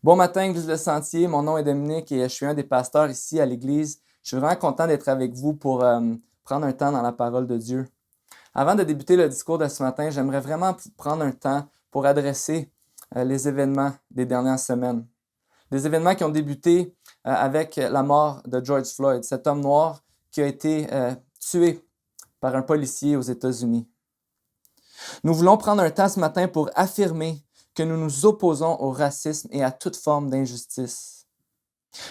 Bon matin, Église Le Sentier. Mon nom est Dominique et je suis un des pasteurs ici à l'Église. Je suis vraiment content d'être avec vous pour prendre un temps dans la parole de Dieu. Avant de débuter le discours de ce matin, j'aimerais vraiment prendre un temps pour adresser les événements des dernières semaines. Des événements qui ont débuté avec la mort de George Floyd, cet homme noir qui a été tué par un policier aux États-Unis. Nous voulons prendre un temps ce matin pour affirmer que nous nous opposons au racisme et à toute forme d'injustice.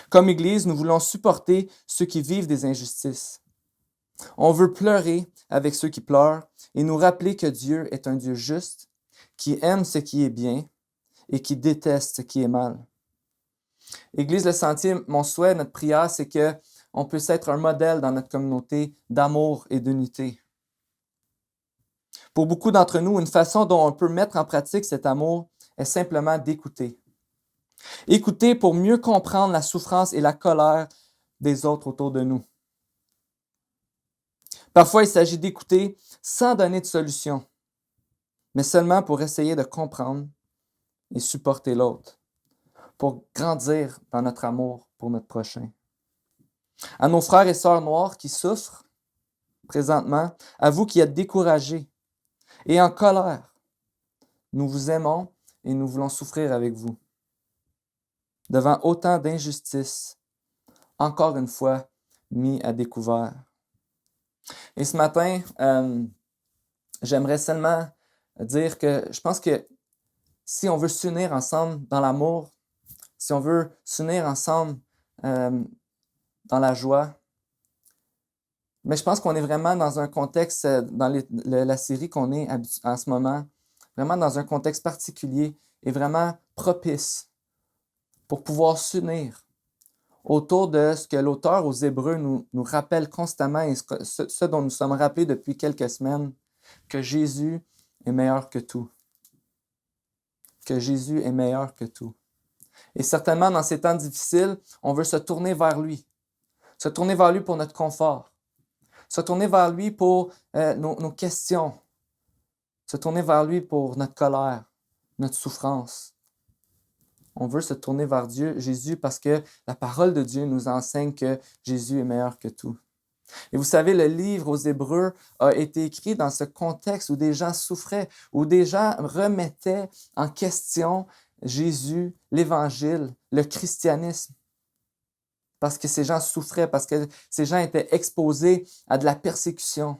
Comme Église, nous voulons supporter ceux qui vivent des injustices. On veut pleurer avec ceux qui pleurent et nous rappeler que Dieu est un Dieu juste, qui aime ce qui est bien et qui déteste ce qui est mal. Église Le Sentier, mon souhait, notre prière, c'est qu'on puisse être un modèle dans notre communauté d'amour et d'unité. Pour beaucoup d'entre nous, une façon dont on peut mettre en pratique cet amour est simplement d'écouter. Écouter pour mieux comprendre la souffrance et la colère des autres autour de nous. Parfois, il s'agit d'écouter sans donner de solution, mais seulement pour essayer de comprendre et supporter l'autre, pour grandir dans notre amour pour notre prochain. À nos frères et sœurs noirs qui souffrent présentement, à vous qui êtes découragés et en colère, nous vous aimons et nous voulons souffrir avec vous. Devant autant d'injustices, encore une fois, mis à découvert. Et ce matin, j'aimerais seulement dire que je pense que si on veut s'unir ensemble dans l'amour, si on veut s'unir ensemble dans la joie, mais je pense qu'on est vraiment dans un contexte, dans la série qu'on est en ce moment, vraiment dans un contexte particulier et vraiment propice pour pouvoir s'unir autour de ce que l'auteur aux Hébreux nous rappelle constamment et ce dont nous sommes rappelés depuis quelques semaines, que Jésus est meilleur que tout. Que Jésus est meilleur que tout. Et certainement, dans ces temps difficiles, on veut se tourner vers lui. Se tourner vers lui pour notre confort. Se tourner vers lui pour nos questions. Se tourner vers lui pour notre colère, notre souffrance. On veut se tourner vers Dieu, Jésus, parce que la parole de Dieu nous enseigne que Jésus est meilleur que tout. Et vous savez, le livre aux Hébreux a été écrit dans ce contexte où des gens souffraient, où des gens remettaient en question Jésus, l'Évangile, le christianisme. Parce que ces gens souffraient, parce que ces gens étaient exposés à de la persécution.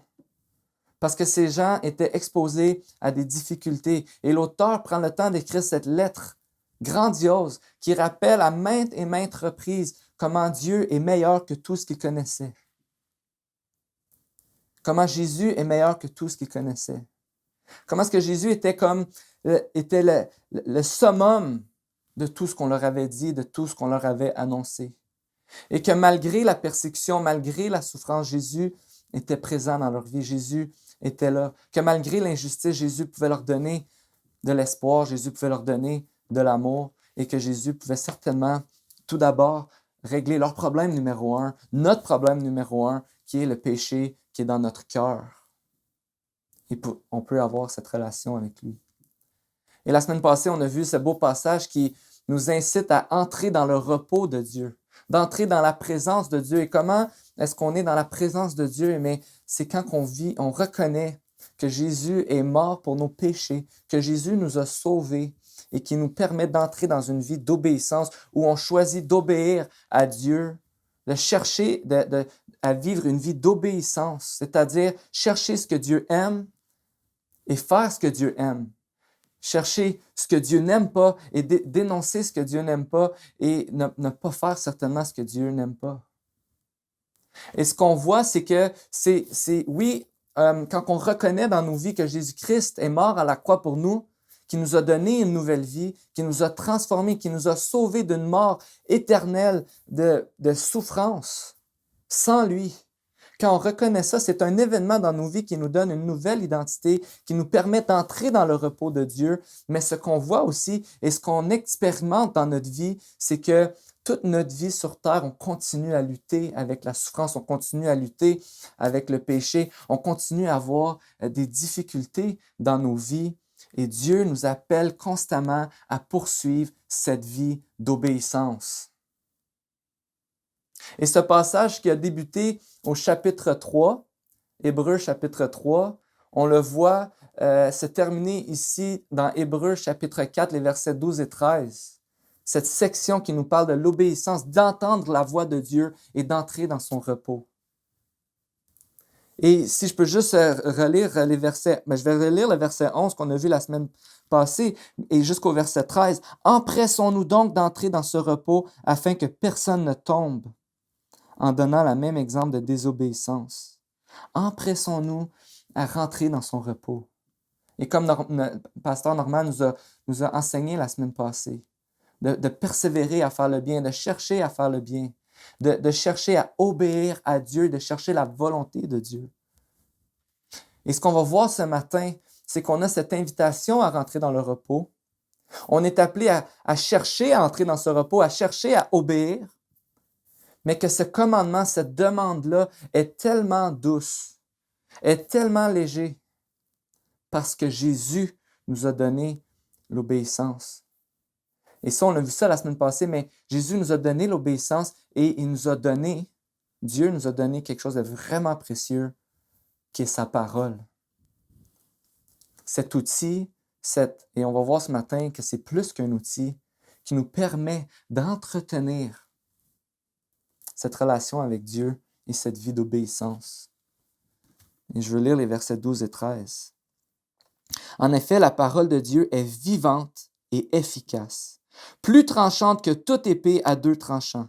Parce que ces gens étaient exposés à des difficultés. Et l'auteur prend le temps d'écrire cette lettre grandiose qui rappelle à maintes et maintes reprises comment Dieu est meilleur que tout ce qu'il connaissait. Comment Jésus est meilleur que tout ce qu'il connaissait. Comment est-ce que Jésus était le summum de tout ce qu'on leur avait dit, de tout ce qu'on leur avait annoncé. Et que malgré la persécution, malgré la souffrance, Jésus était présent dans leur vie. Jésus était là. Que malgré l'injustice, Jésus pouvait leur donner de l'espoir, Jésus pouvait leur donner de l'amour et que Jésus pouvait certainement, tout d'abord, régler leur problème numéro 1, notre problème numéro 1, qui est le péché qui est dans notre cœur. Et on peut avoir cette relation avec lui. Et la semaine passée, on a vu ce beau passage qui nous incite à entrer dans le repos de Dieu, d'entrer dans la présence de Dieu. Et comment est-ce qu'on est dans la présence de Dieu? Mais c'est quand on reconnaît que Jésus est mort pour nos péchés, que Jésus nous a sauvés et qui nous permet d'entrer dans une vie d'obéissance où on choisit d'obéir à Dieu, de chercher à vivre une vie d'obéissance, c'est-à-dire chercher ce que Dieu aime et faire ce que Dieu aime. Chercher ce que Dieu n'aime pas et dénoncer ce que Dieu n'aime pas et ne pas faire certainement ce que Dieu n'aime pas. Et ce qu'on voit, c'est que quand on reconnaît dans nos vies que Jésus-Christ est mort à la croix pour nous, qui nous a donné une nouvelle vie, qui nous a transformés, qui nous a sauvés d'une mort éternelle de souffrance, sans lui. Quand on reconnaît ça, c'est un événement dans nos vies qui nous donne une nouvelle identité, qui nous permet d'entrer dans le repos de Dieu. Mais ce qu'on voit aussi et ce qu'on expérimente dans notre vie, c'est que Toute notre vie sur terre, on continue à lutter avec la souffrance, on continue à lutter avec le péché, on continue à avoir des difficultés dans nos vies. Et Dieu nous appelle constamment à poursuivre cette vie d'obéissance. Et ce passage qui a débuté au chapitre 3, Hébreux chapitre 3, on le voit se terminer ici dans Hébreux chapitre 4, les versets 12 et 13. Cette section qui nous parle de l'obéissance, d'entendre la voix de Dieu et d'entrer dans son repos. Et si je peux juste relire les versets, je vais relire le verset 11 qu'on a vu la semaine passée et jusqu'au verset 13. « Empressons-nous donc d'entrer dans ce repos afin que personne ne tombe en donnant le même exemple de désobéissance. » Empressons-nous à rentrer dans son repos. Et comme le pasteur Normand nous a enseigné la semaine passée, de persévérer à faire le bien, de chercher à faire le bien, de chercher à obéir à Dieu, de chercher la volonté de Dieu. Et ce qu'on va voir ce matin, c'est qu'on a cette invitation à rentrer dans le repos. On est appelé à chercher à entrer dans ce repos, à chercher à obéir, mais que ce commandement, cette demande-là est tellement douce, est tellement léger, parce que Jésus nous a donné l'obéissance. Et ça, on a vu ça la semaine passée, mais Jésus nous a donné l'obéissance et Dieu nous a donné quelque chose de vraiment précieux, qui est sa parole. Cet outil, et on va voir ce matin que c'est plus qu'un outil qui nous permet d'entretenir cette relation avec Dieu et cette vie d'obéissance. Et je veux lire les versets 12 et 13. « En effet, la parole de Dieu est vivante et efficace, plus tranchante que toute épée à deux tranchants,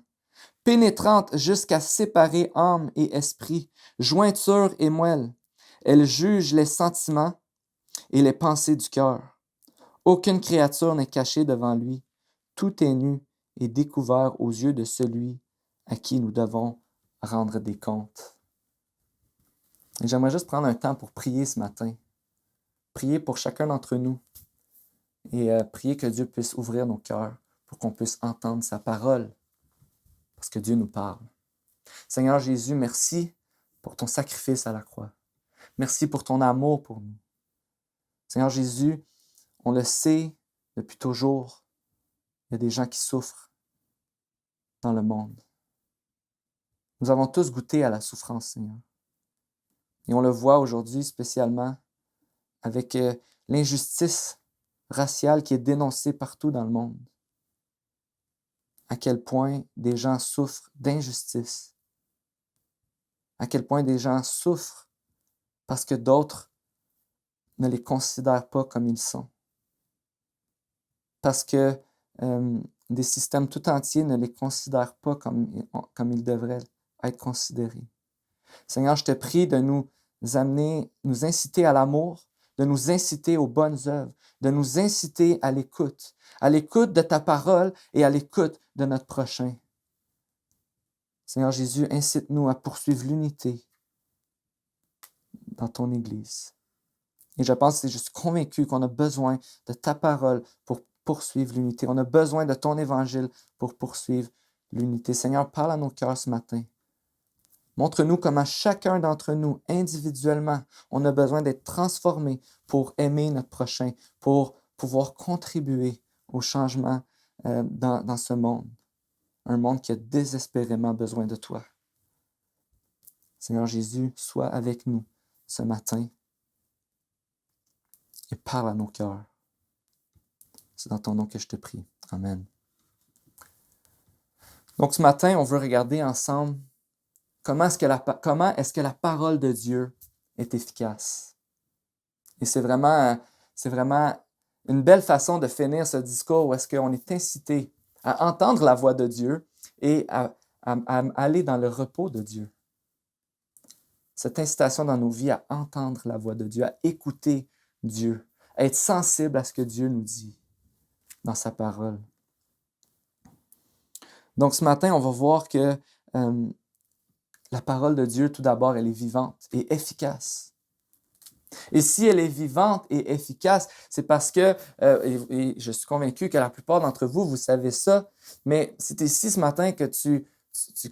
pénétrante jusqu'à séparer âme et esprit, jointure et moelle. Elle juge les sentiments et les pensées du cœur. Aucune créature n'est cachée devant lui. Tout est nu et découvert aux yeux de celui à qui nous devons rendre des comptes. » Et j'aimerais juste prendre un temps pour prier ce matin. Prier pour chacun d'entre nous et prier que Dieu puisse ouvrir nos cœurs pour qu'on puisse entendre sa parole parce que Dieu nous parle. Seigneur Jésus, merci pour ton sacrifice à la croix. Merci pour ton amour pour nous. Seigneur Jésus, on le sait depuis toujours, il y a des gens qui souffrent dans le monde. Nous avons tous goûté à la souffrance, Seigneur. Et on le voit aujourd'hui spécialement avec l'injustice raciale qui est dénoncée partout dans le monde. À quel point des gens souffrent d'injustice. À quel point des gens souffrent parce que d'autres ne les considèrent pas comme ils sont. Parce que des systèmes tout entiers ne les considèrent pas comme ils devraient être considérés. Seigneur, je te prie de nous nous inciter à l'amour, de nous inciter aux bonnes œuvres, de nous inciter à l'écoute de ta parole et à l'écoute de notre prochain. Seigneur Jésus, incite-nous à poursuivre l'unité dans ton Église. Et je pense, je suis convaincu qu'on a besoin de ta parole pour poursuivre l'unité. On a besoin de ton évangile pour poursuivre l'unité. Seigneur, parle à nos cœurs ce matin. Montre-nous comment chacun d'entre nous, individuellement, on a besoin d'être transformé pour aimer notre prochain, pour pouvoir contribuer au changement dans ce monde. Un monde qui a désespérément besoin de toi. Seigneur Jésus, sois avec nous ce matin et parle à nos cœurs. C'est dans ton nom que je te prie. Amen. Donc ce matin, on veut regarder ensemble comment est-ce que la parole de Dieu est efficace. Et c'est vraiment une belle façon de finir ce discours où est-ce qu'on est incité à entendre la voix de Dieu et à aller dans le repos de Dieu. Cette incitation dans nos vies à entendre la voix de Dieu, à écouter Dieu, à être sensible à ce que Dieu nous dit dans sa parole. Donc ce matin, on va voir que la parole de Dieu, tout d'abord, elle est vivante et efficace. Et si elle est vivante et efficace, c'est parce que, et je suis convaincu que la plupart d'entre vous, vous savez ça, mais c'est ici ce matin que tu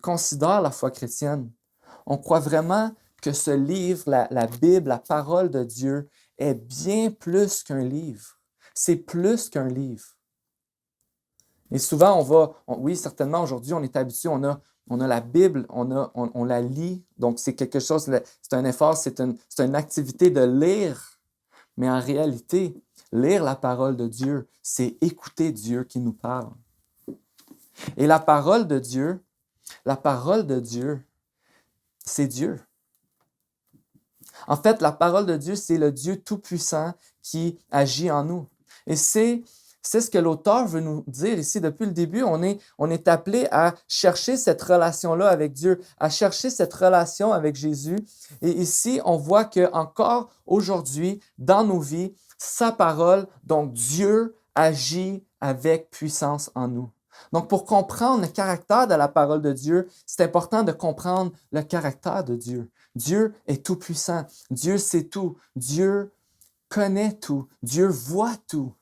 considères la foi chrétienne. On croit vraiment que ce livre, la Bible, la parole de Dieu, est bien plus qu'un livre. C'est plus qu'un livre. Et souvent, oui, certainement, aujourd'hui, on est habitué, on a la Bible, on la lit, donc c'est quelque chose, c'est un effort, c'est une activité de lire, mais en réalité, lire la parole de Dieu, c'est écouter Dieu qui nous parle. Et la parole de Dieu, c'est Dieu. En fait, la parole de Dieu, c'est le Dieu tout-puissant qui agit en nous. Et c'est ce que l'auteur veut nous dire ici depuis le début. On est appelé à chercher cette relation-là avec Dieu, à chercher cette relation avec Jésus. Et ici, on voit que encore aujourd'hui, dans nos vies, sa parole, donc Dieu, agit avec puissance en nous. Donc, pour comprendre le caractère de la parole de Dieu, c'est important de comprendre le caractère de Dieu. Dieu est tout-puissant. Dieu sait tout. Dieu connaît tout. Dieu voit tout.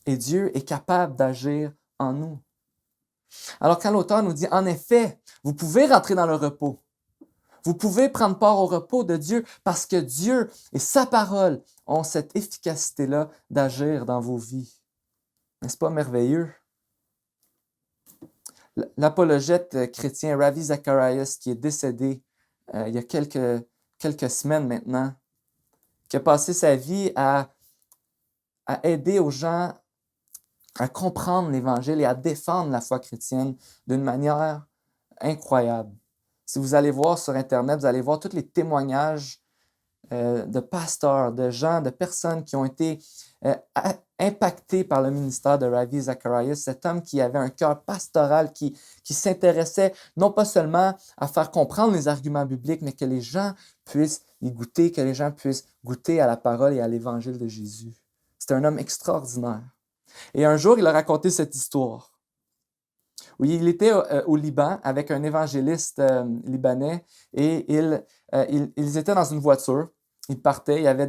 Et Dieu est capable d'agir en nous. Alors quand l'auteur nous dit, en effet, vous pouvez rentrer dans le repos. Vous pouvez prendre part au repos de Dieu parce que Dieu et sa parole ont cette efficacité-là d'agir dans vos vies. N'est-ce pas merveilleux? L'apologète chrétien Ravi Zacharias, qui est décédé il y a quelques semaines maintenant, qui a passé sa vie à aider aux gens à comprendre l'Évangile et à défendre la foi chrétienne d'une manière incroyable. Si vous allez voir sur Internet, vous allez voir tous les témoignages de pasteurs, de gens, de personnes qui ont été impactés par le ministère de Ravi Zacharias, cet homme qui avait un cœur pastoral, qui s'intéressait non pas seulement à faire comprendre les arguments bibliques, mais que les gens puissent y goûter, que les gens puissent goûter à la parole et à l'Évangile de Jésus. C'est un homme extraordinaire. Et un jour, il a raconté cette histoire. Oui, il était au Liban avec un évangéliste libanais et ils étaient dans une voiture. Ils partaient, il y avait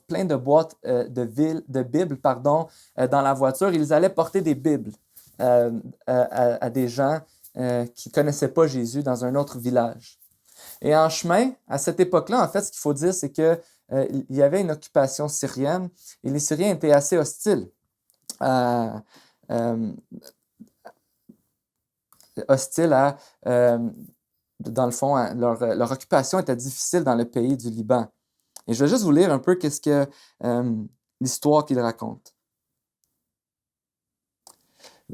plein de boîtes de Bibles dans la voiture. Ils allaient porter des Bibles à des gens qui ne connaissaient pas Jésus dans un autre village. Et en chemin, à cette époque-là, en fait, ce qu'il faut dire, c'est qu'il y avait une occupation syrienne et les Syriens étaient assez hostiles. Hostiles à, dans le fond, leur occupation était difficile dans le pays du Liban. Et je vais juste vous lire un peu qu'est-ce que l'histoire qu'il raconte.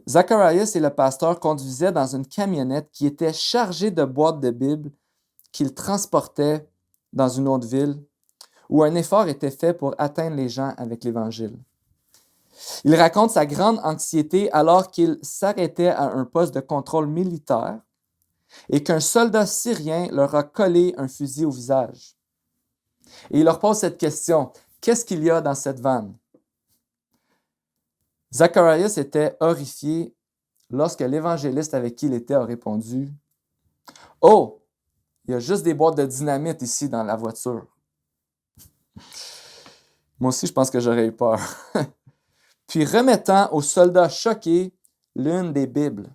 Zacharias et le pasteur conduisaient dans une camionnette qui était chargée de boîtes de Bible qu'ils transportaient dans une autre ville où un effort était fait pour atteindre les gens avec l'Évangile. Il raconte sa grande anxiété alors qu'il s'arrêtait à un poste de contrôle militaire et qu'un soldat syrien leur a collé un fusil au visage. Et il leur pose cette question, qu'est-ce qu'il y a dans cette vanne? Zacharias était horrifié lorsque l'évangéliste avec qui il était a répondu, « Oh, il y a juste des boîtes de dynamite ici dans la voiture. » Moi aussi, je pense que j'aurais eu peur. Puis remettant au soldat choqué l'une des Bibles.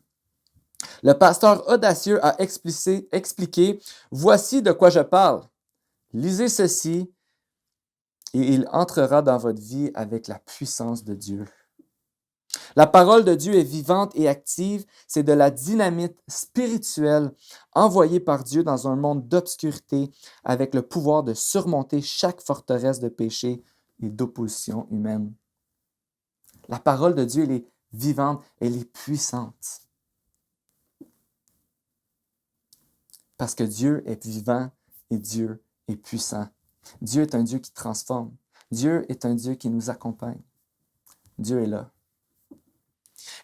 Le pasteur audacieux a expliqué, « Voici de quoi je parle. Lisez ceci et il entrera dans votre vie avec la puissance de Dieu. » La parole de Dieu est vivante et active. C'est de la dynamite spirituelle envoyée par Dieu dans un monde d'obscurité avec le pouvoir de surmonter chaque forteresse de péché et d'opposition humaine. La parole de Dieu, elle est vivante, elle est puissante. Parce que Dieu est vivant et Dieu est puissant. Dieu est un Dieu qui transforme. Dieu est un Dieu qui nous accompagne. Dieu est là.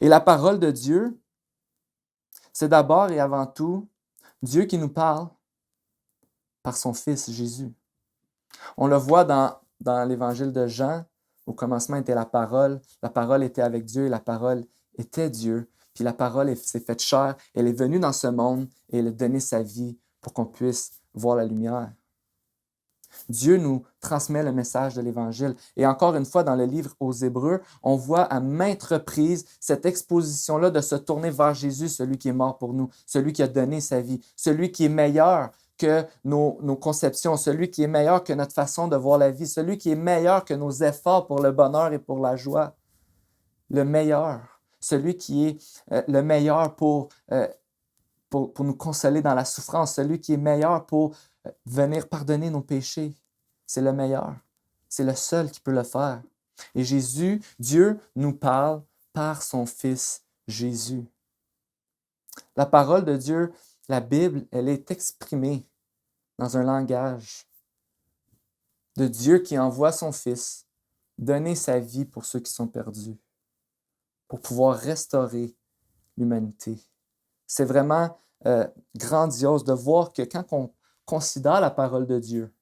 Et la parole de Dieu, c'est d'abord et avant tout Dieu qui nous parle par son Fils Jésus. On le voit dans l'Évangile de Jean. Au commencement était la parole était avec Dieu et la parole était Dieu. Puis la parole s'est faite chair, elle est venue dans ce monde et elle a donné sa vie pour qu'on puisse voir la lumière. Dieu nous transmet le message de l'Évangile. Et encore une fois, dans le livre aux Hébreux, on voit à maintes reprises cette exposition-là de se tourner vers Jésus, celui qui est mort pour nous, celui qui a donné sa vie, celui qui est meilleur que nos conceptions, celui qui est meilleur que notre façon de voir la vie, celui qui est meilleur que nos efforts pour le bonheur et pour la joie. Le meilleur, celui qui est le meilleur pour nous consoler dans la souffrance, celui qui est meilleur pour venir pardonner nos péchés. C'est le meilleur. C'est le seul qui peut le faire. Et Jésus, Dieu nous parle par son Fils Jésus. La parole de Dieu, la Bible, elle est exprimée dans un langage de Dieu qui envoie son Fils donner sa vie pour ceux qui sont perdus, pour pouvoir restaurer l'humanité. C'est vraiment grandiose de voir que quand on considère la parole de Dieu,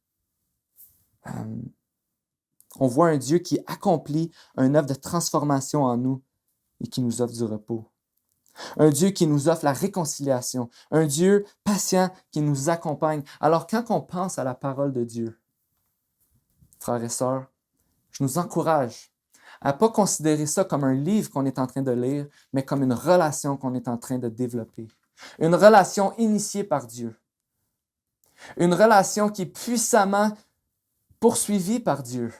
on voit un Dieu qui accomplit une œuvre de transformation en nous et qui nous offre du repos. Un Dieu qui nous offre la réconciliation. Un Dieu patient qui nous accompagne. Alors quand on pense à la parole de Dieu, frères et sœurs, je nous encourage à ne pas considérer ça comme un livre qu'on est en train de lire, mais comme une relation qu'on est en train de développer. Une relation initiée par Dieu. Une relation qui est puissamment poursuivie par Dieu.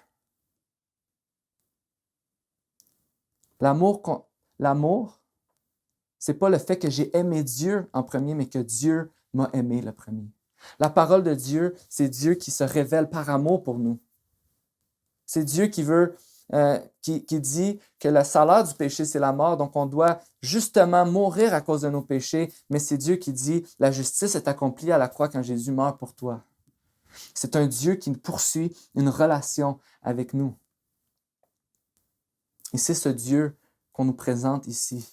L'amour, c'est pas le fait que j'ai aimé Dieu en premier, mais que Dieu m'a aimé le premier. La parole de Dieu, c'est Dieu qui se révèle par amour pour nous. C'est Dieu qui veut, qui dit que le salaire du péché, c'est la mort, donc on doit justement mourir à cause de nos péchés, mais c'est Dieu qui dit, la justice est accomplie à la croix quand Jésus meurt pour toi. C'est un Dieu qui poursuit une relation avec nous. Et c'est ce Dieu qu'on nous présente ici.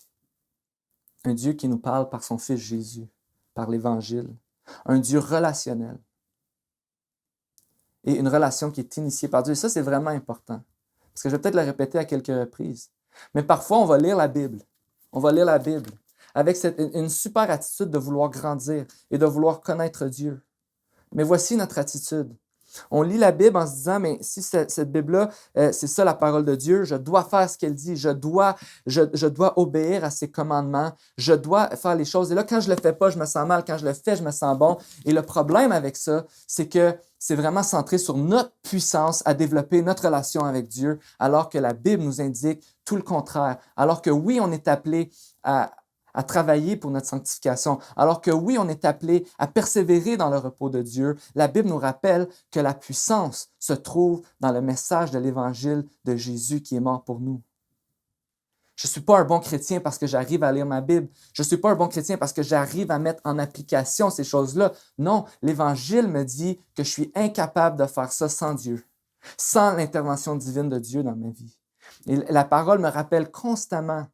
Un Dieu qui nous parle par son Fils Jésus, par l'Évangile. Un Dieu relationnel. Et une relation qui est initiée par Dieu. Et ça, c'est vraiment important. Parce que je vais peut-être le répéter à quelques reprises. Mais parfois, on va lire la Bible. On va lire la Bible avec une super attitude de vouloir grandir et de vouloir connaître Dieu. Mais voici notre attitude. On lit la Bible en se disant, mais si cette Bible-là, c'est ça la parole de Dieu, je dois faire ce qu'elle dit, je dois obéir à ses commandements, je dois faire les choses. Et là, quand je ne le fais pas, je me sens mal, quand je le fais, je me sens bon. Et le problème avec ça, c'est que c'est vraiment centré sur notre puissance à développer notre relation avec Dieu, alors que la Bible nous indique tout le contraire. Alors que oui, on est appelé à travailler pour notre sanctification. Alors que oui, on est appelé à persévérer dans le repos de Dieu. La Bible nous rappelle que la puissance se trouve dans le message de l'Évangile de Jésus qui est mort pour nous. Je ne suis pas un bon chrétien parce que j'arrive à lire ma Bible. Je ne suis pas un bon chrétien parce que j'arrive à mettre en application ces choses-là. Non, l'Évangile me dit que je suis incapable de faire ça sans Dieu, sans l'intervention divine de Dieu dans ma vie. Et la parole me rappelle constamment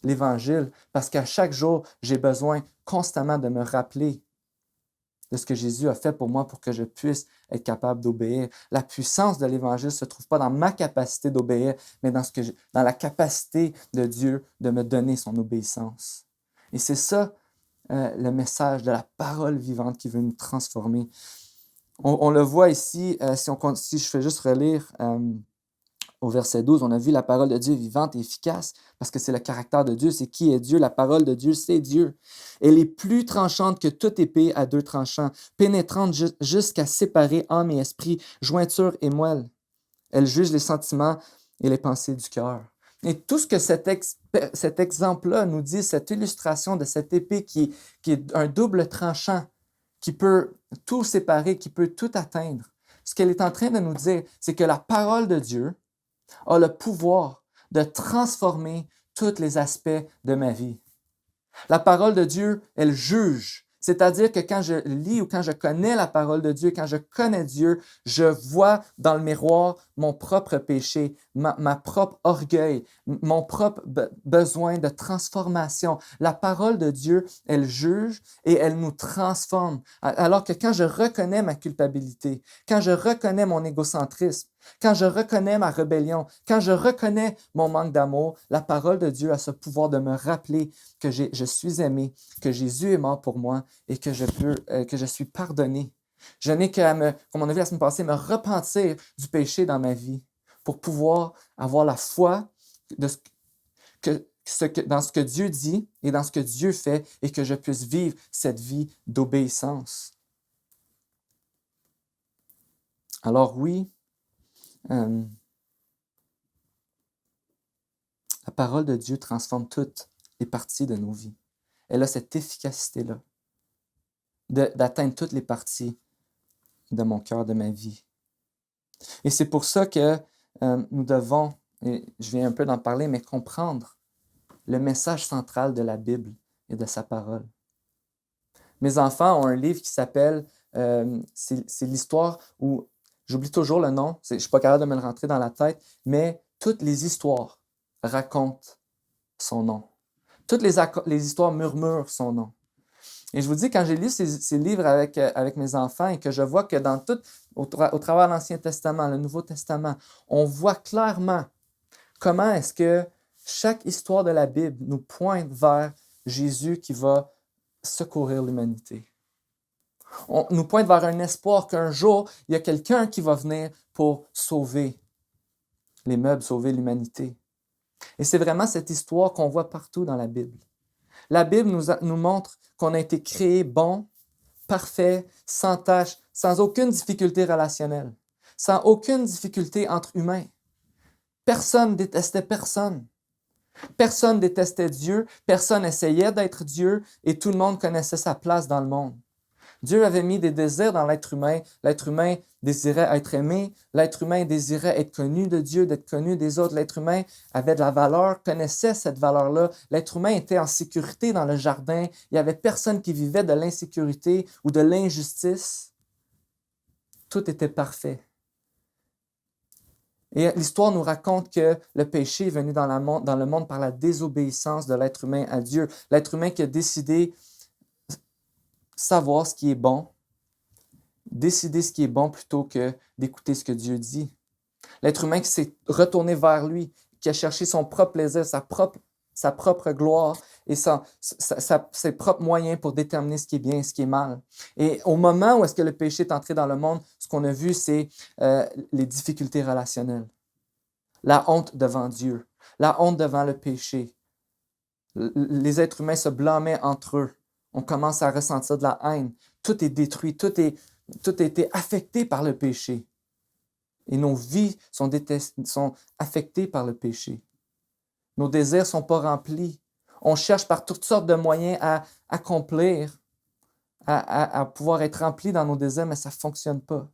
l'Évangile, parce qu'à chaque jour, j'ai besoin constamment de me rappeler de ce que Jésus a fait pour moi pour que je puisse être capable d'obéir. La puissance de l'Évangile ne se trouve pas dans ma capacité d'obéir, mais dans la capacité de Dieu de me donner son obéissance. Et c'est ça le message de la parole vivante qui veut nous transformer. On le voit ici, si je fais juste relire au verset 12, on a vu la parole de Dieu vivante et efficace, parce que c'est le caractère de Dieu, c'est qui est Dieu. La parole de Dieu, c'est Dieu. Elle est plus tranchante que toute épée à deux tranchants, pénétrante jusqu'à séparer âme et esprit, jointure et moelle. Elle juge les sentiments et les pensées du cœur. Et tout ce que cet exemple-là nous dit, cette illustration de cette épée qui est un double tranchant, qui peut tout séparer, qui peut tout atteindre, ce qu'elle est en train de nous dire, c'est que la parole de Dieu a le pouvoir de transformer tous les aspects de ma vie. La parole de Dieu, elle juge. C'est-à-dire que quand je lis ou quand je connais la parole de Dieu, quand je connais Dieu, je vois dans le miroir mon propre péché, ma propre orgueil, mon propre besoin de transformation. La parole de Dieu, elle juge et elle nous transforme. Alors que quand je reconnais ma culpabilité, quand je reconnais mon égocentrisme, quand je reconnais ma rébellion, quand je reconnais mon manque d'amour, la parole de Dieu a ce pouvoir de me rappeler que je suis aimé, que Jésus est mort pour moi et que je suis pardonné Je n'ai qu'à comme on a vu la semaine passée, me repentir du péché dans ma vie pour pouvoir avoir la foi de dans ce que Dieu dit et dans ce que Dieu fait et que je puisse vivre cette vie d'obéissance. Alors oui, la parole de Dieu transforme toutes les parties de nos vies. Elle a cette efficacité-là d'atteindre toutes les parties de mon cœur, de ma vie. Et c'est pour ça que nous devons, et je viens un peu d'en parler, mais comprendre le message central de la Bible et de sa parole. Mes enfants ont un livre qui s'appelle, c'est l'histoire où, j'oublie toujours le nom, je ne suis pas capable de me le rentrer dans la tête, mais toutes les histoires racontent son nom. Toutes les histoires murmurent son nom. Et je vous dis, quand j'ai lu ces livres avec mes enfants et que je vois que dans tout, au travers de l'Ancien Testament, le Nouveau Testament, on voit clairement comment est-ce que chaque histoire de la Bible nous pointe vers Jésus qui va secourir l'humanité. On nous pointe vers un espoir qu'un jour, il y a quelqu'un qui va venir pour sauver les meubles, sauver l'humanité. Et c'est vraiment cette histoire qu'on voit partout dans la Bible. La Bible nous montre qu'on a été créé bon, parfait, sans tache, sans aucune difficulté relationnelle, sans aucune difficulté entre humains. Personne détestait personne. Personne détestait Dieu, personne essayait d'être Dieu et tout le monde connaissait sa place dans le monde. Dieu avait mis des désirs dans l'être humain. L'être humain désirait être aimé. L'être humain désirait être connu de Dieu, d'être connu des autres. L'être humain avait de la valeur, connaissait cette valeur-là. L'être humain était en sécurité dans le jardin. Il n'y avait personne qui vivait de l'insécurité ou de l'injustice. Tout était parfait. Et l'histoire nous raconte que le péché est venu dans le monde par la désobéissance de l'être humain à Dieu. L'être humain qui a décidé savoir ce qui est bon, décider ce qui est bon plutôt que d'écouter ce que Dieu dit. L'être humain qui s'est retourné vers lui, qui a cherché son propre plaisir, sa propre gloire et ses propres moyens pour déterminer ce qui est bien et ce qui est mal. Et au moment où est-ce que le péché est entré dans le monde, ce qu'on a vu, c'est les difficultés relationnelles, la honte devant Dieu, la honte devant le péché. Les êtres humains se blâmaient entre eux. On commence à ressentir de la haine. Tout est détruit, tout a été affecté par le péché. Et nos vies sont affectées par le péché. Nos désirs ne sont pas remplis. On cherche par toutes sortes de moyens à accomplir, à pouvoir être remplis dans nos désirs, mais ça ne fonctionne pas.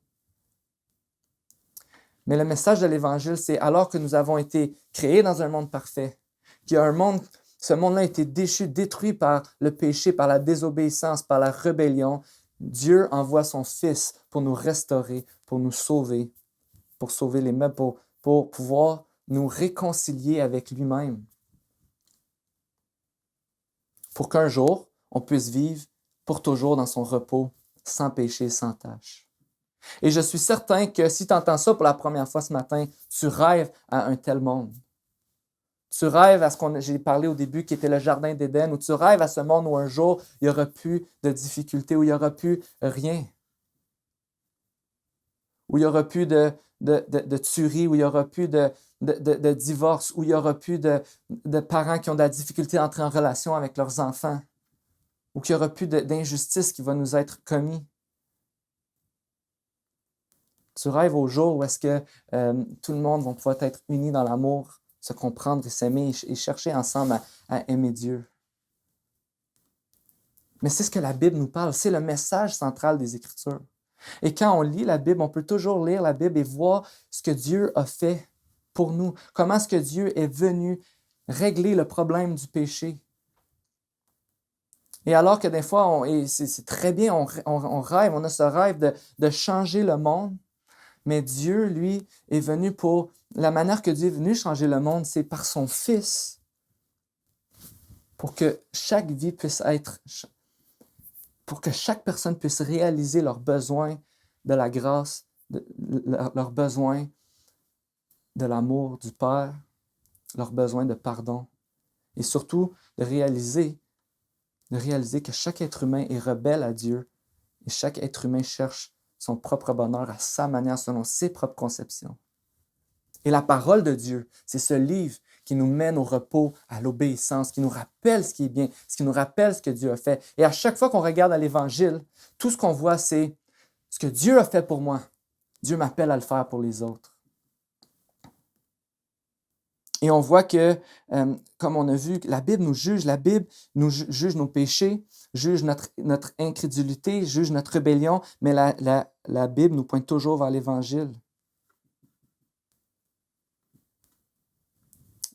Mais le message de l'Évangile, c'est alors que nous avons été créés dans un monde parfait, qu'il y a un monde, ce monde-là a été déchu, détruit par le péché, par la désobéissance, par la rébellion, Dieu envoie son Fils pour nous restaurer, pour nous sauver, pour sauver les meubles, pour pouvoir nous réconcilier avec lui-même. Pour qu'un jour, on puisse vivre pour toujours dans son repos, sans péché, sans tâche. Et je suis certain que si tu entends ça pour la première fois ce matin, tu rêves à un tel monde. Tu rêves à ce que j'ai parlé au début, qui était le Jardin d'Éden, ou tu rêves à ce monde où un jour, il n'y aura plus de difficultés, où il n'y aura plus rien. Où il n'y aura plus de tuerie, où il n'y aura plus de divorce, où il n'y aura plus de parents qui ont de la difficulté à entrer en relation avec leurs enfants, ou qu'il n'y aura plus d'injustice qui va nous être commis. Tu rêves au jour où est-ce que tout le monde va pouvoir être uni dans l'amour, se comprendre et s'aimer et chercher ensemble à aimer Dieu. Mais c'est ce que la Bible nous parle, c'est le message central des Écritures. Et quand on lit la Bible, on peut toujours lire la Bible et voir ce que Dieu a fait pour nous. Comment est-ce que Dieu est venu régler le problème du péché. Et alors que des fois, c'est très bien, on rêve, on a ce rêve de changer le monde, mais Dieu, lui, est venu pour... La manière que Dieu est venu changer le monde, c'est par son Fils, pour que chaque vie puisse être... pour que chaque personne puisse réaliser leurs besoins de la grâce, leurs besoins de l'amour du Père, leurs besoins de pardon. Et surtout, de réaliser que chaque être humain est rebelle à Dieu et chaque être humain cherche son propre bonheur à sa manière, selon ses propres conceptions. Et la parole de Dieu, c'est ce livre qui nous mène au repos, à l'obéissance, qui nous rappelle ce qui est bien, ce qui nous rappelle ce que Dieu a fait. Et à chaque fois qu'on regarde à l'Évangile, tout ce qu'on voit, c'est ce que Dieu a fait pour moi. Dieu m'appelle à le faire pour les autres. Et on voit que, comme on a vu, la Bible nous juge juge nos péchés, juge notre incrédulité, juge notre rébellion, mais la Bible nous pointe toujours vers l'Évangile.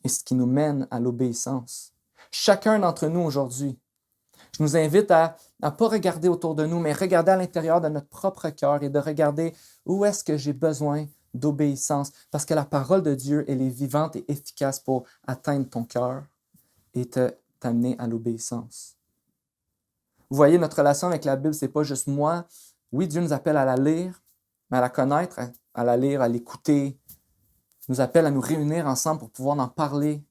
Et ce qui nous mène à l'obéissance. Chacun d'entre nous aujourd'hui, je nous invite à ne pas regarder autour de nous, mais regarder à l'intérieur de notre propre cœur et de regarder où est-ce que j'ai besoin d'obéissance. Parce que la parole de Dieu, elle est vivante et efficace pour atteindre ton cœur et t'amener à l'obéissance. Vous voyez, notre relation avec la Bible, ce n'est pas juste moi. Oui, Dieu nous appelle à la lire, mais à la connaître, à la lire, à l'écouter. Il nous appelle à nous réunir ensemble pour pouvoir en parler.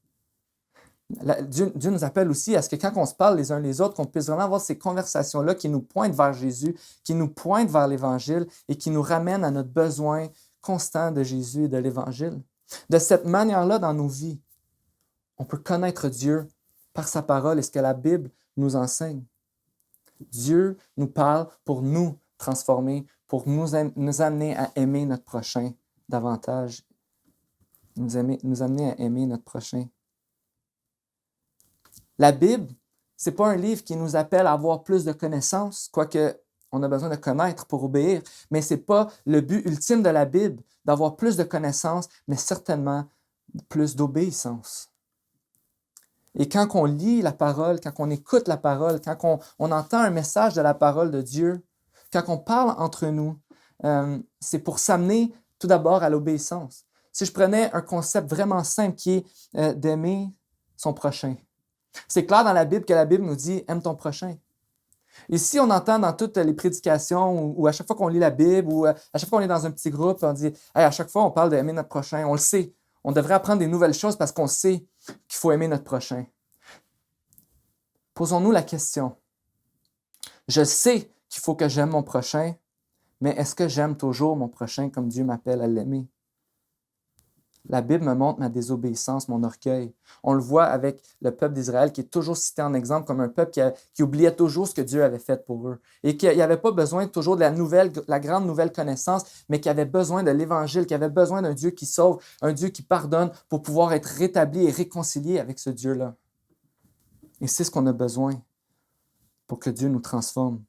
Dieu nous appelle aussi à ce que quand on se parle les uns les autres, qu'on puisse vraiment avoir ces conversations-là qui nous pointent vers Jésus, qui nous pointent vers l'Évangile et qui nous ramènent à notre besoin constant de Jésus et de l'Évangile. De cette manière-là, dans nos vies, on peut connaître Dieu par sa parole et ce que la Bible nous enseigne. Dieu nous parle pour nous transformer, pour nous amener à aimer notre prochain davantage, nous amener à aimer notre prochain. La Bible, ce n'est pas un livre qui nous appelle à avoir plus de connaissances, quoique on a besoin de connaître pour obéir, mais ce n'est pas le but ultime de la Bible, d'avoir plus de connaissances, mais certainement plus d'obéissance. Et quand on lit la parole, quand on écoute la parole, quand on entend un message de la parole de Dieu, quand on parle entre nous, c'est pour s'amener tout d'abord à l'obéissance. Si je prenais un concept vraiment simple qui est d'aimer son prochain, c'est clair dans la Bible que la Bible nous dit « aime ton prochain ». Ici, on entend dans toutes les prédications ou à chaque fois qu'on lit la Bible ou à chaque fois qu'on est dans un petit groupe, on dit hey, à chaque fois on parle d'aimer notre prochain. On le sait. On devrait apprendre des nouvelles choses parce qu'on sait qu'il faut aimer notre prochain. Posons-nous la question. Je sais qu'il faut que j'aime mon prochain, mais est-ce que j'aime toujours mon prochain comme Dieu m'appelle à l'aimer? La Bible me montre ma désobéissance, mon orgueil. On le voit avec le peuple d'Israël qui est toujours cité en exemple comme un peuple qui oubliait toujours ce que Dieu avait fait pour eux et qui n'avait pas besoin toujours de la grande nouvelle connaissance, mais qui avait besoin de l'Évangile, qui avait besoin d'un Dieu qui sauve, un Dieu qui pardonne pour pouvoir être rétabli et réconcilié avec ce Dieu-là. Et c'est ce qu'on a besoin pour que Dieu nous transforme.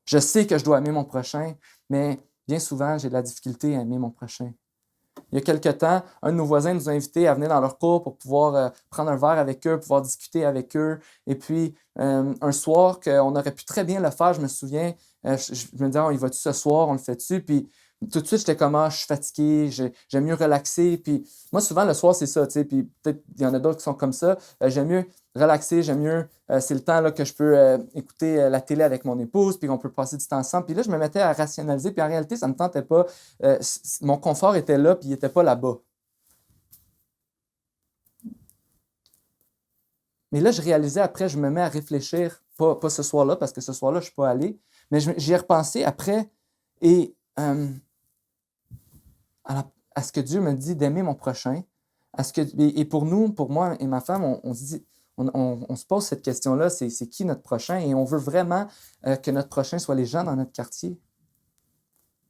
Je sais que je dois aimer mon prochain, mais bien souvent, j'ai de la difficulté à aimer mon prochain. Il y a quelque temps, un de nos voisins nous a invités à venir dans leur cour pour pouvoir prendre un verre avec eux, pouvoir discuter avec eux. Et puis, un soir, qu'on aurait pu très bien le faire, je me souviens, je me disais, oh, il va-tu ce soir, on le fait-tu? Puis, tout de suite, j'étais comme, je suis fatigué, j'aime mieux relaxer. Puis, moi, souvent, le soir, c'est ça, tu sais. Puis, peut-être, il y en a d'autres qui sont comme ça. J'aime mieux relaxer, c'est le temps là, que je peux écouter la télé avec mon épouse, puis qu'on peut passer du temps ensemble. Puis là, je me mettais à rationaliser, puis en réalité, ça ne me tentait pas. Mon confort était là, puis il n'était pas là-bas. Mais là, je réalisais après, je me mets à réfléchir, pas ce soir-là, parce que ce soir-là, je ne suis pas allé, mais j'y ai repensé après, et à ce que Dieu me dit d'aimer mon prochain, et pour nous, pour moi et ma femme, on se dit, on se pose cette question-là, c'est qui notre prochain? Et on veut vraiment que notre prochain soit les gens dans notre quartier.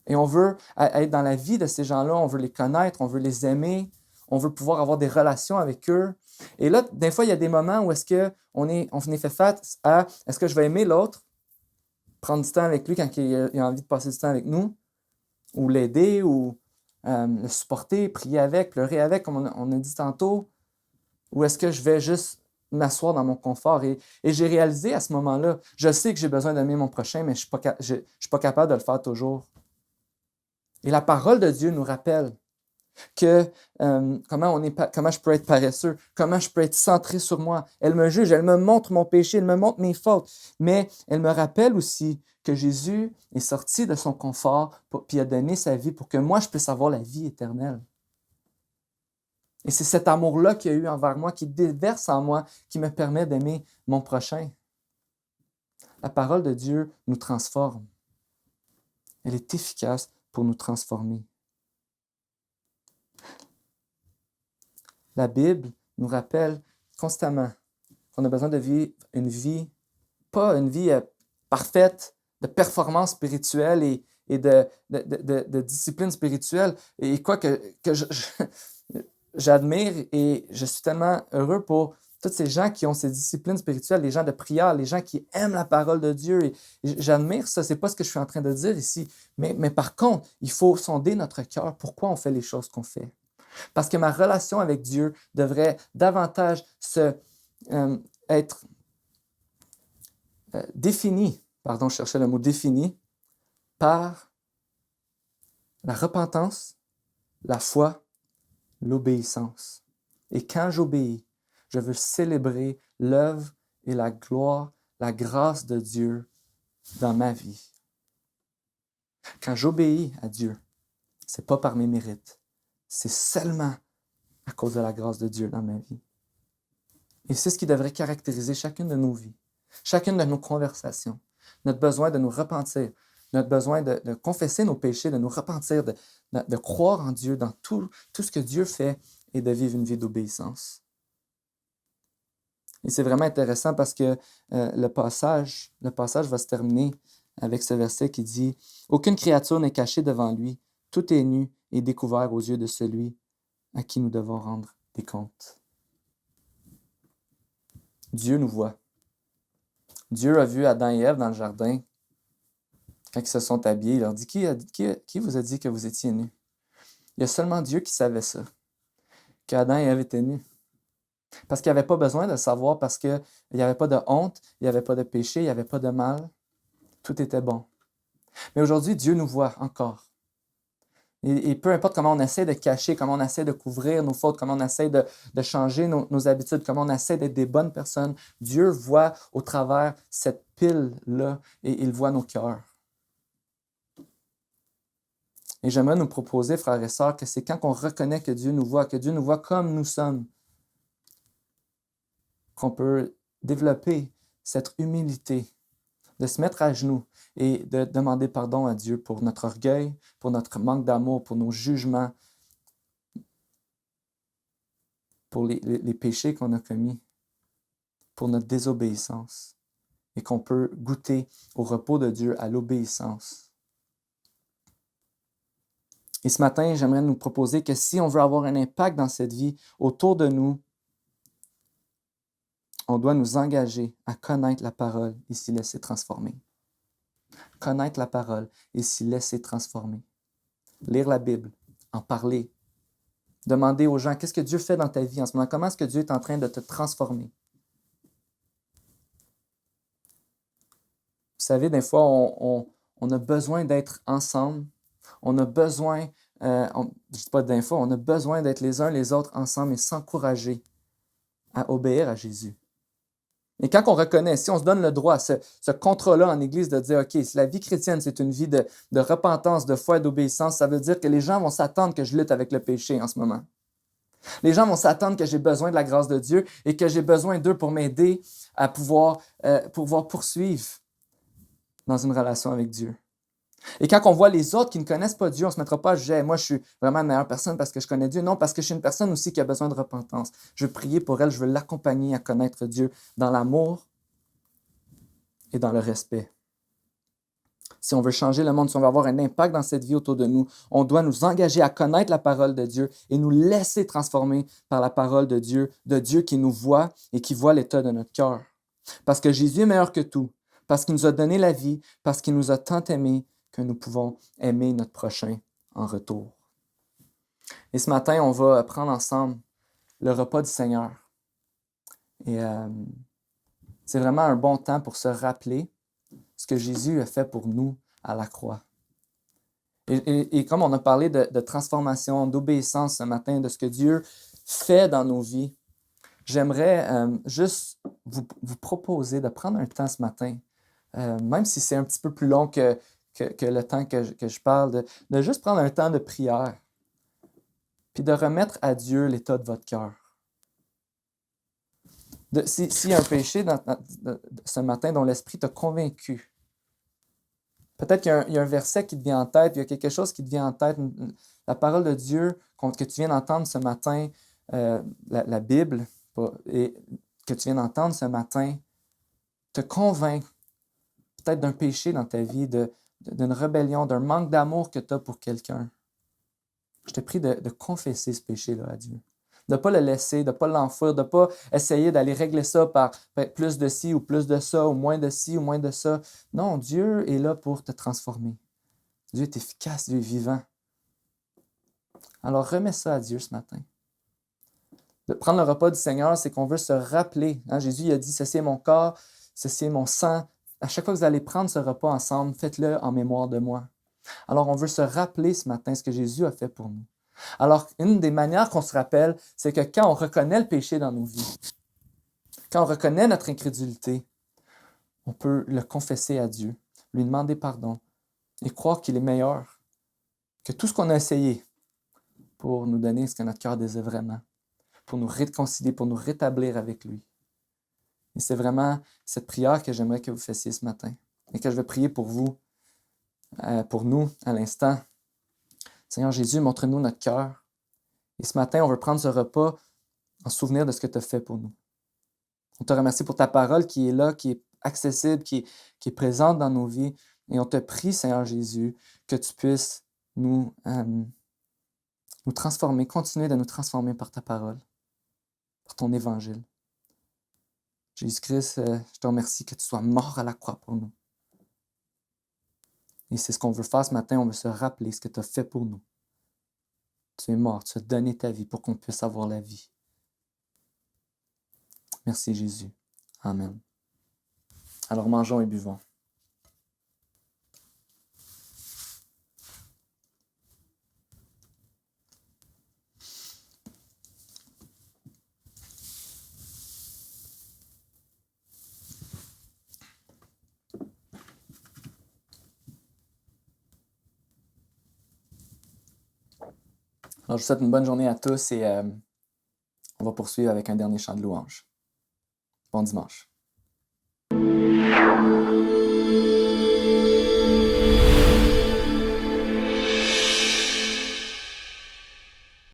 Et on veut être dans la vie de ces gens-là, on veut les connaître, on veut les aimer, on veut pouvoir avoir des relations avec eux. Et là, des fois, il y a des moments où est-ce qu'on est fait face à est-ce que je vais aimer l'autre, prendre du temps avec lui quand il a envie de passer du temps avec nous, ou l'aider, ou le supporter, prier avec, pleurer avec, comme on a dit tantôt, ou est-ce que je vais juste m'asseoir dans mon confort? Et j'ai réalisé à ce moment-là, je sais que j'ai besoin d'aimer mon prochain, mais je ne suis pas capable de le faire toujours. Et la parole de Dieu nous rappelle que comment je peux être paresseux, comment je peux être centré sur moi. Elle me juge, elle me montre mon péché, elle me montre mes fautes, mais elle me rappelle aussi que Jésus est sorti de son confort puis a donné sa vie pour que moi, je puisse avoir la vie éternelle. Et c'est cet amour-là qu'il y a eu envers moi, qui déverse en moi, qui me permet d'aimer mon prochain. La parole de Dieu nous transforme. Elle est efficace pour nous transformer. La Bible nous rappelle constamment qu'on a besoin de vivre une vie, pas une vie parfaite, de performance spirituelle et de discipline spirituelle. Et quoi que j'admire et je suis tellement heureux pour tous ces gens qui ont ces disciplines spirituelles, les gens de prière, les gens qui aiment la parole de Dieu. Et j'admire ça, c'est pas ce que je suis en train de dire ici. Mais par contre, il faut sonder notre cœur. Pourquoi on fait les choses qu'on fait? Parce que ma relation avec Dieu devrait davantage être définie, pardon, je cherchais le mot définie, par la repentance, la foi, l'obéissance. Et quand j'obéis, je veux célébrer l'œuvre et la gloire, la grâce de Dieu dans ma vie. Quand j'obéis à Dieu, c'est pas par mes mérites, c'est seulement à cause de la grâce de Dieu dans ma vie. Et c'est ce qui devrait caractériser chacune de nos vies, chacune de nos conversations, notre besoin de nous repentir, notre besoin de confesser nos péchés, de nous repentir, de croire en Dieu dans tout ce que Dieu fait et de vivre une vie d'obéissance. Et c'est vraiment intéressant parce que le passage va se terminer avec ce verset qui dit « Aucune créature n'est cachée devant lui, tout est nu et découvert aux yeux de celui à qui nous devons rendre des comptes. » Dieu nous voit. Dieu a vu Adam et Ève dans le jardin. Quand ils se sont habillés, il leur dit qui vous a dit que vous étiez nus? Il y a seulement Dieu qui savait ça, qu'Adam et Ève étaient nus. Parce qu'il n'y avait pas besoin de le savoir, parce qu'il n'y avait pas de honte, il n'y avait pas de péché, il n'y avait pas de mal. Tout était bon. Mais aujourd'hui, Dieu nous voit encore. Et peu importe comment on essaie de cacher, comment on essaie de couvrir nos fautes, comment on essaie de changer nos habitudes, comment on essaie d'être des bonnes personnes, Dieu voit au travers cette pile-là et il voit nos cœurs. Et j'aimerais nous proposer, frères et sœurs, que c'est quand on reconnaît que Dieu nous voit comme nous sommes, qu'on peut développer cette humilité, de se mettre à genoux et de demander pardon à Dieu pour notre orgueil, pour notre manque d'amour, pour nos jugements, pour les péchés qu'on a commis, pour notre désobéissance, et qu'on peut goûter au repos de Dieu, à l'obéissance. Et ce matin, j'aimerais nous proposer que si on veut avoir un impact dans cette vie autour de nous, on doit nous engager à connaître la parole et s'y laisser transformer. Connaître la parole et s'y laisser transformer. Lire la Bible, en parler. Demander aux gens, qu'est-ce que Dieu fait dans ta vie en ce moment? Comment est-ce que Dieu est en train de te transformer? Vous savez, des fois, on a besoin d'être ensemble. On a besoin, je ne dis pas des fois, on a besoin d'être les uns les autres ensemble et s'encourager à obéir à Jésus. Et quand on reconnaît, si on se donne le droit, ce contrat-là en Église de dire, OK, si la vie chrétienne, c'est une vie de repentance, de foi et d'obéissance, ça veut dire que les gens vont s'attendre que je lutte avec le péché en ce moment. Les gens vont s'attendre que j'ai besoin de la grâce de Dieu et que j'ai besoin d'eux pour m'aider à pouvoir poursuivre dans une relation avec Dieu. Et quand on voit les autres qui ne connaissent pas Dieu, on ne se mettra pas à juger, moi je suis vraiment la meilleure personne parce que je connais Dieu. Non, parce que je suis une personne aussi qui a besoin de repentance. Je veux prier pour elle, je veux l'accompagner à connaître Dieu dans l'amour et dans le respect. Si on veut changer le monde, si on veut avoir un impact dans cette vie autour de nous, on doit nous engager à connaître la parole de Dieu et nous laisser transformer par la parole de Dieu qui nous voit et qui voit l'état de notre cœur. Parce que Jésus est meilleur que tout, parce qu'il nous a donné la vie, parce qu'il nous a tant aimés que nous pouvons aimer notre prochain en retour. Et ce matin, on va prendre ensemble le repas du Seigneur. Et c'est vraiment un bon temps pour se rappeler ce que Jésus a fait pour nous à la croix. Et comme on a parlé de transformation, d'obéissance ce matin, de ce que Dieu fait dans nos vies, j'aimerais juste vous proposer de prendre un temps ce matin, même si c'est un petit peu plus long que le temps que je parle, de juste prendre un temps de prière, puis de remettre à Dieu l'état de votre cœur. S'il y a un péché ce matin dont l'Esprit t'a convaincu, Peut-être qu'il y a un verset qui te vient en tête, il y a quelque chose qui te vient en tête, la parole de Dieu que tu viens d'entendre ce matin, la Bible, et que tu viens d'entendre ce matin, te convainc peut-être d'un péché dans ta vie, d'une rébellion, d'un manque d'amour que tu as pour quelqu'un. Je te prie de confesser ce péché-là à Dieu. De ne pas le laisser, de ne pas l'enfouir, de ne pas essayer d'aller régler ça par plus de ci ou plus de ça, ou moins de ci ou moins de ça. Non, Dieu est là pour te transformer. Dieu est efficace, Dieu est vivant. Alors remets ça à Dieu ce matin. De prendre le repas du Seigneur, c'est qu'on veut se rappeler. Hein, Jésus il a dit, ceci est mon corps, ceci est mon sang. À chaque fois que vous allez prendre ce repas ensemble, faites-le en mémoire de moi. Alors, on veut se rappeler ce matin ce que Jésus a fait pour nous. Alors, une des manières qu'on se rappelle, c'est que quand on reconnaît le péché dans nos vies, quand on reconnaît notre incrédulité, on peut le confesser à Dieu, lui demander pardon et croire qu'il est meilleur que tout ce qu'on a essayé pour nous donner ce que notre cœur désire vraiment, pour nous réconcilier, pour nous rétablir avec lui. Et c'est vraiment cette prière que j'aimerais que vous fassiez ce matin et que je vais prier pour vous, pour nous à l'instant. Seigneur Jésus, montre-nous notre cœur. Et ce matin, on veut prendre ce repas en souvenir de ce que tu as fait pour nous. On te remercie pour ta parole qui est là, qui est accessible, qui est présente dans nos vies. Et on te prie, Seigneur Jésus, que tu puisses nous transformer, continuer de nous transformer par ta parole, par ton évangile. Jésus-Christ, je te remercie que tu sois mort à la croix pour nous. Et c'est ce qu'on veut faire ce matin, on veut se rappeler ce que tu as fait pour nous. Tu es mort, tu as donné ta vie pour qu'on puisse avoir la vie. Merci Jésus. Amen. Alors mangeons et buvons. Alors je vous souhaite une bonne journée à tous et on va poursuivre avec un dernier chant de louange. Bon dimanche.